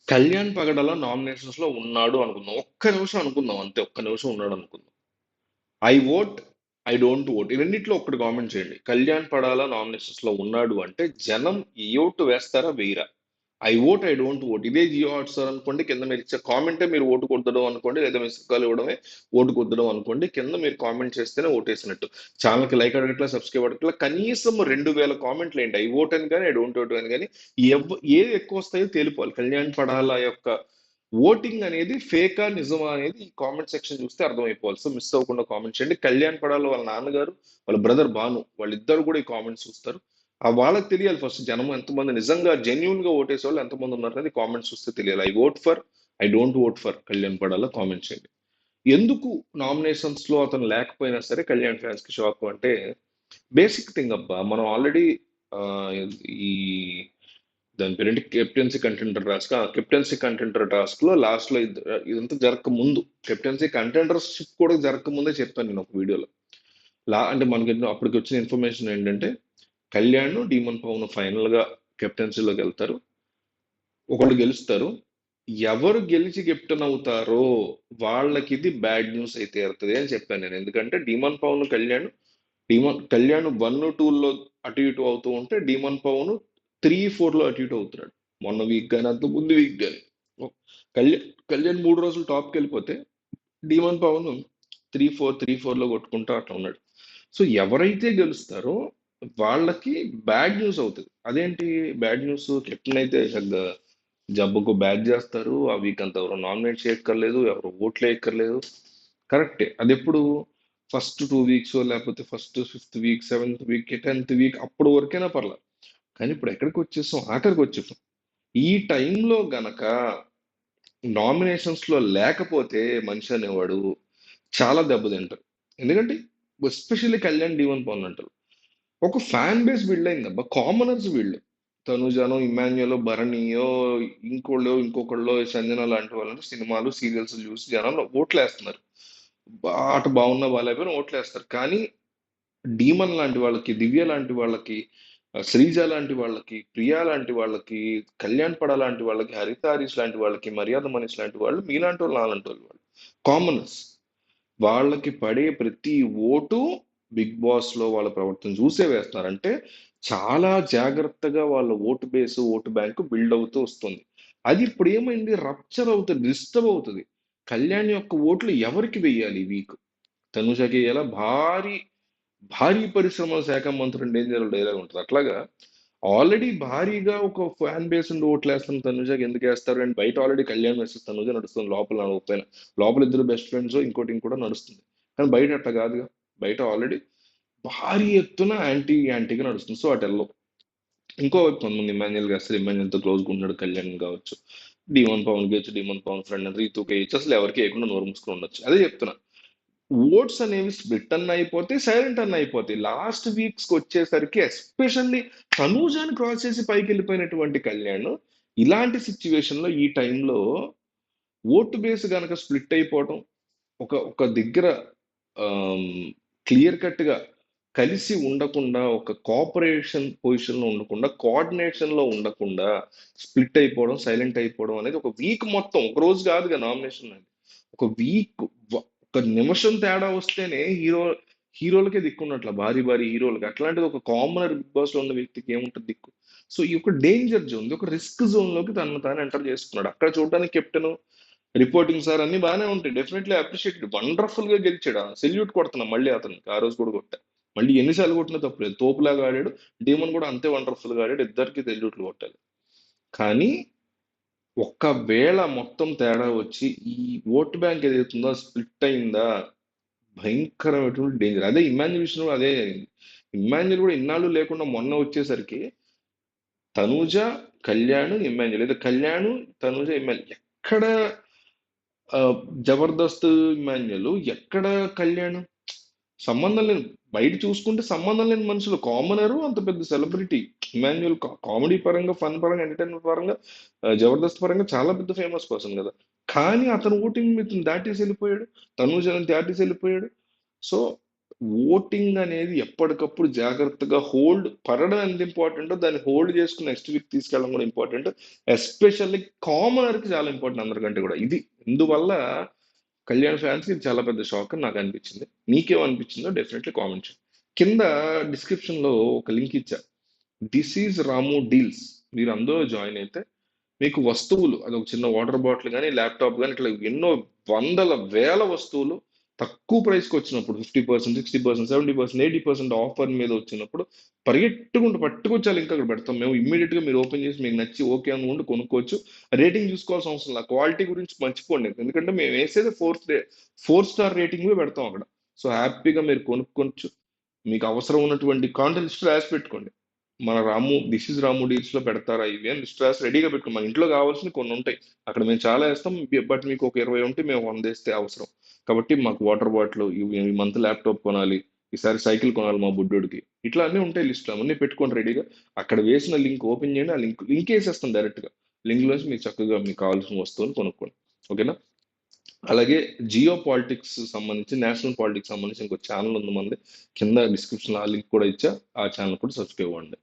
కళ్యాణ్ పగడాల nominations లో ఉన్నాడు అనుకుందాం. ఒక్క నిమిషం అనుకుందాం, అంతే. ఒక్క నిమిషం ఉన్నాడు అనుకుందాం. I vote, I don't vote, ఈ రెండిట్లో ఒక్కటి కామెంట్ చేయండి. కళ్యాణ్ పడాల నామినేషన్స్ లో ఉన్నాడు అంటే జనం ఈ ఓటు వేస్తారా వేయరా? I vote, I don't vote, ఇదే జియో హాట్స్టార్ అనుకోండి, కింద మీరు ఇచ్చే కామెంటే మీరు ఓటు కొట్టడం అనుకోండి, లేదా మిస్ కాల్ ఇవ్వడమే ఓటు కొట్టడం అనుకోండి. కింద మీరు కామెంట్ చేస్తేనే ఓటేసినట్టు. ఛానల్కి లైక్ అడగట్లా, సబ్స్క్రైబ్ అడగట్లా, కనీసం 2000 కామెంట్లు ఏంటి? ఐ ఓట్ అని కానీ, ఐ డోంట్ ఓట్ అని కానీ, ఏది ఎక్కువ వస్తాయో తేలిపోవాలి. కళ్యాణ్ పడాల యొక్క ఓటింగ్ అనేది ఫేకా నిజమా అనేది ఈ కామెంట్ సెక్షన్ చూస్తే అర్థమైపోవాలి. సో మిస్ అవ్వకుండా కామెంట్ చేయండి. కళ్యాణ్ పడాల వాళ్ళ నాన్నగారు, వాళ్ళ బ్రదర్ భాను, వాళ్ళిద్దరు కూడా ఈ కామెంట్స్ చూస్తారు. ఆ వాళ్ళకి తెలియాలి ఫస్ట్, జనం ఎంతమంది నిజంగా జెన్యున్ గా ఓటేసే వాళ్ళు ఎంతమంది ఉన్నారు అనేది కామెంట్స్ చూస్తే తెలియాలి. I vote for, I don't vote for Kalyan Padala comment చేయండి. ఎందుకు నామినేషన్స్ లో అతను లేకపోయినా సరే కళ్యాణ్ ఫ్యాన్స్ కి షాక్ అంటే, బేసిక్ థింగ్ అబ్బా. మనం ఆల్రెడీ ఈ దాని పేరేంటి, captaincy contender task. Captaincy contender task లో లాస్ట్ లో ఇదంతా జరగక ముందు, కెప్టెన్సీ కంటెండర్షిప్ కూడా జరగక ముందే చెప్పాను నేను ఒక వీడియోలో. అంటే మనకి అప్పటికి వచ్చిన ఇన్ఫర్మేషన్ ఏంటంటే, కళ్యాణ్ డీమన్ పవన్ ఫైనల్ గా కెప్టెన్సీలోకి వెళ్తారు, ఒకళ్ళు గెలుస్తారు. ఎవరు గెలిచి కెప్టెన్ అవుతారో వాళ్ళకి ఇది బ్యాడ్ న్యూస్ అయితే తీరుతుంది అని చెప్పాను నేను. ఎందుకంటే డీమన్ పవన్ కళ్యాణ్ 1-2లో అటు ఇటు అవుతూ ఉంటే, డీమన్ పవన్ 3-4లో అటు ఇటు అవుతున్నాడు. మొన్న వీక్ కానీ, అంత ముందు వీక్ కానీ. కళ్యాణ్ 3 రోజులు టాప్కి వెళ్ళిపోతే, డీమన్ పవన్ 3-4 కొట్టుకుంటా అట్లా ఉన్నాడు. సో ఎవరైతే గెలుస్తారో వాళ్ళకి బ్యాడ్ న్యూస్ అవుతుంది. అదేంటి బ్యాడ్ న్యూస్? కెప్టెన్ అయితే చక్కగా జబ్బుకు బ్యాట్ చేస్తారు, ఆ వీక్ అంతా ఎవరు నామినేట్ చేయక్కర్లేదు, ఎవరు ఓట్లు వేయక్కర్లేదు. కరెక్టే. అది ఎప్పుడు? ఫస్ట్ 2 వీక్స్, లేకపోతే first 5th week, 7th week, 10th week అప్పుడు వరకైనా పర్లేదు. కానీ ఇప్పుడు ఎక్కడికి వచ్చేసాం? ఆఖరికి వచ్చేసాం. ఈ టైంలో గనక నామినేషన్స్ లో లేకపోతే మనిషి అనేవాడు చాలా దెబ్బతింటారు. ఎందుకంటే ఎస్పెషల్లీ కళ్యాణ్ డీవన్ పవన్ అంటారు, ఒక ఫ్యాన్ బేస్ బిల్డ్ అయిందబ్బా. కామనర్స్ వీళ్ళు. తనుజానో, ఇమాన్యుయలో, భరణియో, ఇంకొకళ్ళో సంజన లాంటి వాళ్ళని సినిమాలు సీరియల్స్ చూసి జనాలు ఓట్లేస్తున్నారు. ఆట బాగున్నా బాగాలేకపోయినా ఓట్లేస్తారు. కానీ డీమన్ లాంటి వాళ్ళకి, దివ్య లాంటి వాళ్ళకి, శ్రీజ లాంటి వాళ్ళకి, ప్రియా లాంటి వాళ్ళకి, కళ్యాణ్ పడ లాంటి వాళ్ళకి, హరిత హరీష్ లాంటి వాళ్ళకి, మర్యాద మనీష్ లాంటి వాళ్ళు, మీలాంటి వాళ్ళు, నాలాంటి వాళ్ళు కామనర్స్. వాళ్ళకి పడే ప్రతి ఓటు బిగ్ బాస్ లో వాళ్ళ ప్రవర్తన చూసే వేస్తున్నారు. అంటే చాలా జాగ్రత్తగా వాళ్ళ vote base, vote bank build అవుతూ వస్తుంది. అది ఇప్పుడు ఏమైంది? రప్చర్ అవుతుంది, డిస్టర్బ్ అవుతుంది. కళ్యాణ్ యొక్క ఓట్లు ఎవరికి వెయ్యాలి ఈ వీక్? తనుజకి ఎలా భారీ భారీ పరిశ్రమల శాఖ మంత్రి డేంజర్ డైలాగ్ ఉంటుంది అట్లాగా. ఆల్రెడీ భారీగా ఒక ఫ్యాన్ బేస్ ఉండి ఓట్లేస్తున్న తనుజకి ఎందుకు వేస్తారు అండ్ బయట ఆల్రెడీ కళ్యాణ్ వర్సెస్ తనుజ నడుస్తుంది, లోపల నడవకపోయినా. లోపల ఇద్దరు బెస్ట్ ఫ్రెండ్స్, ఇంకోటి నడుస్తుంది. కానీ బయట అట్లా కాదుగా. బయట ఆల్రెడీ భారీ ఎత్తున యాంటీగా నడుస్తుంది. సో అటు వెళ్ళవు. ఇంకోవైపు కొంతమంది ఇమాన్యుయల్ గారు, ఇమాన్యుయల్తో క్లోజ్గా ఉన్నాడు కళ్యాణ్ కావచ్చు, డీమన్ పవన్ గెచ్చు, డీమన్ పవన్ ఫ్రెండ్ అని రీతూకి వేయచ్చు, అసలు ఎవరికి వేయకుండా నోరు మూసుకొని ఉండొచ్చు. అదే చెప్తున్నా. ఓట్స్ అనేవి స్ప్లిట్ అన్న అయిపోతాయి, సైలెంట్ అన్న అయిపోతాయి. లాస్ట్ వీక్స్ వచ్చేసరికి ఎస్పెషల్లీ తనూజాని క్రాస్ చేసి పైకి వెళ్ళిపోయినటువంటి కళ్యాణ్, ఇలాంటి సిచ్యువేషన్ లో ఈ టైంలో ఓటు బేస్ గనక స్ప్లిట్ అయిపోవడం, ఒక ఒక దగ్గర క్లియర్ కట్ గా కలిసి ఉండకుండా, ఒక కోఆపరేషన్ పొజిషన్ లో ఉండకుండా, కోఆర్డినేషన్ లో ఉండకుండా స్ప్లిట్ అయిపోవడం, సైలెంట్ అయిపోవడం అనేది ఒక వీక్ మొత్తం, ఒక రోజు కాదుగా నామినేషన్ అనేది. ఒక వీక్, ఒక నిమిషం తేడా వస్తేనే హీరోలకే దిక్కున్నట్ల, భారీ భారీ హీరోలకి. అట్లాంటిది ఒక కామనర్ బిగ్ బాస్ లో ఉన్న వ్యక్తికి ఏముంటుంది దిక్కు? సో ఈ యొక్క డేంజర్ జోన్, ఒక రిస్క్ జోన్ లోకి తను తాను ఎంటర్ చేసుకున్నాడు. అక్కడ చూడడానికి కెప్టెన్, రిపోర్టింగ్ సార్ అన్ని బాగానే ఉంటాయి, డెఫినెట్లీ అప్రిషియేటెడ్, వండర్ఫుల్ గా గెలిచాడు. సెల్యూట్ కొడుతున్నా మళ్ళీ అతనికి. ఆ రోజు కూడా కొట్టా, మళ్ళీ ఎన్నిసార్లు కొట్టినా తప్పలేదు. తోపులాగా ఆడాడు. డీమన్ కూడా అంతే వండర్ఫుల్ గా ఆడాడు. ఇద్దరికి సెల్యూట్లు కొట్టాలి. కానీ ఒక్కవేళ మొత్తం తేడా వచ్చి ఈ ఓట్ బ్యాంక్ ఏదైతుందో స్ప్లిట్ అయిందా, భయంకరమైనటువంటి డేంజర్. అదే ఇమాన్యుల్ విషయంలో అదే అయింది. ఇమాన్యుల్ కూడా ఇన్నాళ్ళు లేకుండా మొన్న వచ్చేసరికి తనూజ, కళ్యాణ్, ఇమాన్యుల్, లేదా కళ్యాణ్, తనూజ, ఇమాన్యుల్. ఎక్కడ ఆ, జబర్దస్త్ ఇమాన్యుల్, ఎక్కడ కళ్యాణ్? సంబంధం లేని, బయట చూసుకుంటే సంబంధం లేని మనుషులు. కామనరు అంత పెద్ద సెలబ్రిటీ ఇమాన్యుల్, కామెడీ పరంగా, ఫన్ పరంగా, ఎంటర్టైన్మెంట్ పరంగా, జబర్దస్త్ పరంగా చాలా పెద్ద ఫేమస్ పర్సన్ కదా. కానీ అతను ఓటింగ్ మిత్రుని దాటేసి వెళ్ళిపోయాడు, తనూజని దాటేసి వెళ్ళిపోయాడు. సో ఓటింగ్ అనేది ఎప్పటికప్పుడు జాగ్రత్తగా హోల్డ్ పడడం ఎంత ఇంపార్టెంటో దాన్ని హోల్డ్ చేసుకుని నెక్స్ట్ వీక్ తీసుకెళ్ళడం కూడా ఇంపార్టెంట్. ఎస్పెషల్లీ కామనర్కి చాలా ఇంపార్టెంట్ అందరికంటే కూడా ఇది. ఇందువల్ల కళ్యాణ్ ఫ్యాన్స్కి ఇది చాలా పెద్ద షాక్ అని నాకు అనిపించింది. మీకేమనిపించిందో డెఫినెట్లీ కామెంట్ చేయండి. కింద డిస్క్రిప్షన్లో ఒక లింక్ ఇచ్చా, దిస్ ఈజ్ రాము డీల్స్. మీరు అందులో జాయిన్ అయితే మీకు వస్తువులు, అది ఒక చిన్న వాటర్ బాటిల్ కానీ ల్యాప్టాప్ కానీ ఇట్లా ఎన్నో వందల వేల వస్తువులు తక్కువ ప్రైస్కి వచ్చినప్పుడు 50%, 60%, 70%, 80% ఆఫర్ మీద వచ్చినప్పుడు పరిగెట్టుకుంటూ పట్టుకొచ్చాలి, ఇంకా అక్కడ పెడతాం మేము. ఇమ్మీడియట్గా మీరు ఓపెన్ చేసి మీకు నచ్చి ఓకే అనుకుంటే కొనుక్కోవచ్చు. రేటింగ్ చూసుకోవాల్సిన అవసరం లేదు, క్వాలిటీ గురించి మర్చిపోండి. ఎందుకంటే మేము వేసేది 4 స్టార్ రేటింగ్ పెడతాం అక్కడ. సో హ్యాపీగా మీరు కొనుక్కోవచ్చు. మీకు అవసరం ఉన్నటువంటి కాంటెంట్ లిస్ట్ రాసి పెట్టుకోండి. మన రాము దిస్ ఇస్ రాము డీల్స్ లో పెడతారా ఇవి అని లిస్ట్ రాసి రెడీగా పెట్టుకోండి. మన ఇంట్లో కావాల్సిన కొన్ని ఉంటాయి అక్కడ, మేము చాలా వేస్తాం. బట్ మీకు ఒక 20 ఉంటే మేము 100 వేస్తే అవసరం. కాబట్టి మాకు వాటర్ బాటిల్, ఈ మంత్ ల్యాప్టాప్ కొనాలి, ఈసారి సైకిల్ కొనాలి మా బుడ్డోడికి, ఇట్లా అన్నీ ఉంటాయి లిస్ట్. అవన్నీ పెట్టుకోండి రెడీగా. అక్కడ వేసిన లింక్ ఓపెన్ చేయండి, ఆ లింక్ వేసేస్తాం డైరెక్ట్గా. లింక్ లోంచి మీకు చక్కగా మీకు కావాల్సిన వస్తువుని కొనుక్కోండి. ఓకేనా? అలాగే జియో పాలిటిక్స్ సంబంధించి, నేషనల్ పాలిటిక్స్ సంబంధించి ఇంకో ఛానల్ ఉంది మనది, కింద డిస్క్రిప్షన్ ఆ లింక్ కూడా ఇచ్చా. ఆ ఛానల్ కూడా సబ్స్క్రైబ్ అవ్వండి.